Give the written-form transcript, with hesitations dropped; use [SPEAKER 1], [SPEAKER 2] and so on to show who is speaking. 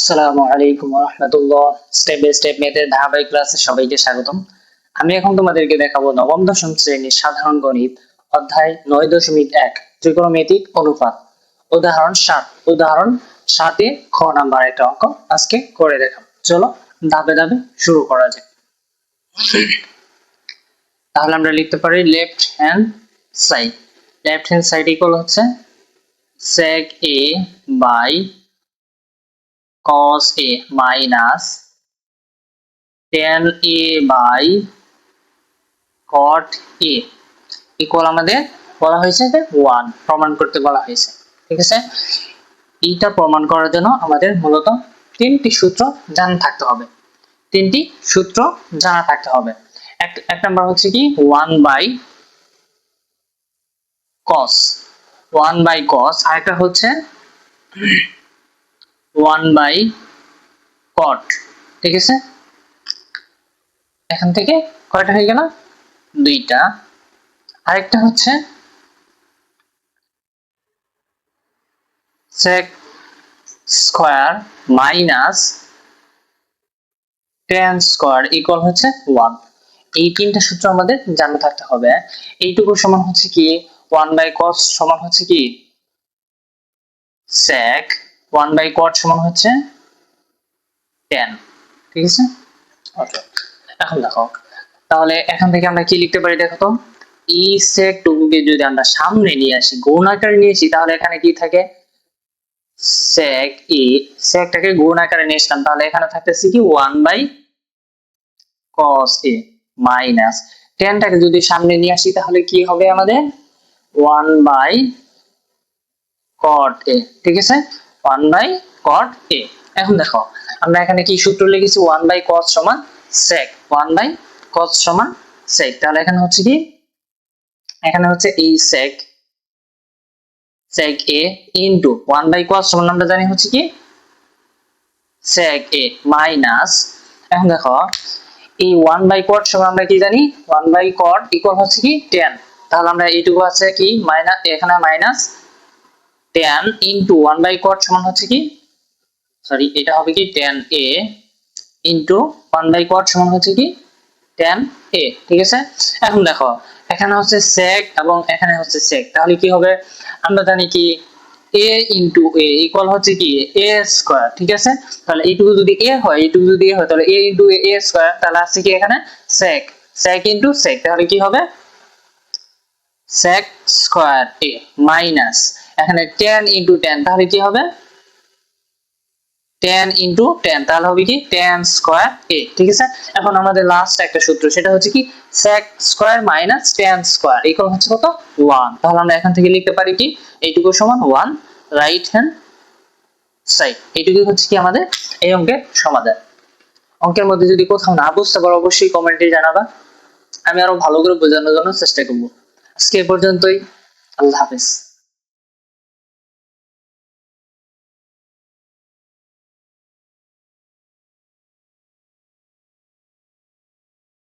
[SPEAKER 1] আসসালামু আলাইকুম ওয়া রাহমাতুল্লাহ। স্টেপ বাই স্টেপ ম্যাথের ধারাবাহিক ক্লাসে সবাইকে স্বাগতম। আমি এখন তোমাদেরকে দেখাবো নবম দশম শ্রেণীর সাধারণ গণিত অধ্যায় 9.1 ত্রিকোণমিতিক অনুপাত উদাহরণ 7। উদাহরণ 7 এ খ নাম্বার একটা অঙ্ক আজকে করে দেখাবো। চলো ধাপে ধাপে শুরু করা যাক। তাহলে আমরা লিখতে পারি left hand side. Left hand side equal হচ্ছে sec a by cos a minus tan a by cot a equal আমাদের বলা হয়েছে যে 1 প্রমাণ করতে বলা হয়েছে। ঠিক আছে, এইটা প্রমাণ করার জন্য আমাদের মূলত তিনটি সূত্র জানা থাকতে হবে। তিনটি সূত্র জানা থাকতে হবে। এক নাম্বার হচ্ছে কি 1 by cos, 1 by cos, আরেকটা হচ্ছে 1 by cot। ঠিক আছে, এখান থেকে কয়টা হয়ে গেল? দুইটা। আরেকটা হচ্ছে sec square minus tan square equal হচ্ছে 1। এই তিনটা সূত্র আমাদের জানা থাকতে হবে। এইটুকু সমান হচ্ছে কি 1 by cos সমান হচ্ছে কি sec, 1 by cot সমান হচ্ছে tan। ঠিক আছে, ওকে। এখন দেখো, তাহলে এখান থেকে আমরা কি লিখতে পারি দেখো তো, ই sec টুকুকে যদি আমরা সামনে নিয়ে আসি, গুণ আকারে নিয়ে আসি, তাহলে এখানে কি থাকে sec e, secটাকে গুণ আকারে নিয়ে আসলাম, তাহলে এখানে থাকতেছে কি 1 by cos a মাইনাস tanটাকে যদি সামনে নিয়ে আসি তাহলে কি হবে আমাদের 1 by cot a। ঠিক আছে, 1 by cot a। এখন দেখো আমরা এখানে কি সূত্র লিখেছি 1 by cos সমান sec, 1 by cos সমান sec। তাহলে এখানে হচ্ছে কি, এখানে হচ্ছে এই sec a into 1 by cos সমান আমরা জানি হচ্ছে কি sec a মাইনাস, এখন দেখো এই 1 by cot সমান আমরা কি জানি 1 by cot ইকুয়াল হচ্ছে কি tan। তাহলে আমরা এইটুকু আছে কি মাইনাস, এখানে minus tan into 1 by cot সমান হচ্ছে কি, সরি এটা হবে কি tan a into 1 by cot সমান হচ্ছে কি tan a। ঠিক আছে, এখন দেখো এখানে হচ্ছে sec এবং এখানে হচ্ছে sec, তাহলে কি হবে আমরা জানি কি a ইনটু a ইকুয়াল হচ্ছে কি a স্কয়ার। ঠিক আছে, তাহলে এইটুকু যদি a হয়, এইটুকু যদি a হয়, তাহলে a ইনটু a স্কয়ার, তাহলে আছে কি এখানে sec ইনটু sec, তাহলে কি হবে sec স্কয়ার a মাইনাস এখানে tan ইনটু tan, তাহলে কি হবে tan ইনটু tan, তাহলে হবে কি tan স্কয়ার a। ঠিক আছে, এখন আমাদের লাস্ট একটা সূত্র, সেটা হচ্ছে কি sec square minus tan square equal হচ্ছে কত 1। তাহলে আমরা এখান থেকে লিখতে পারি কি এইটুকু সমান 1 রাইট হ্যান্ড সাইড। এইটুকু হচ্ছে কি আমাদের এই অঙ্কের সমাধান। অঙ্কের মধ্যে যদি কোথাও না বুঝতে পারো অবশ্যই কমেন্টে জানাবা, আমি আরো ভালো করে বোঝানোর জন্য চেষ্টা করব। আজকে এ পর্যন্তই, আল্লাহ হাফেজ।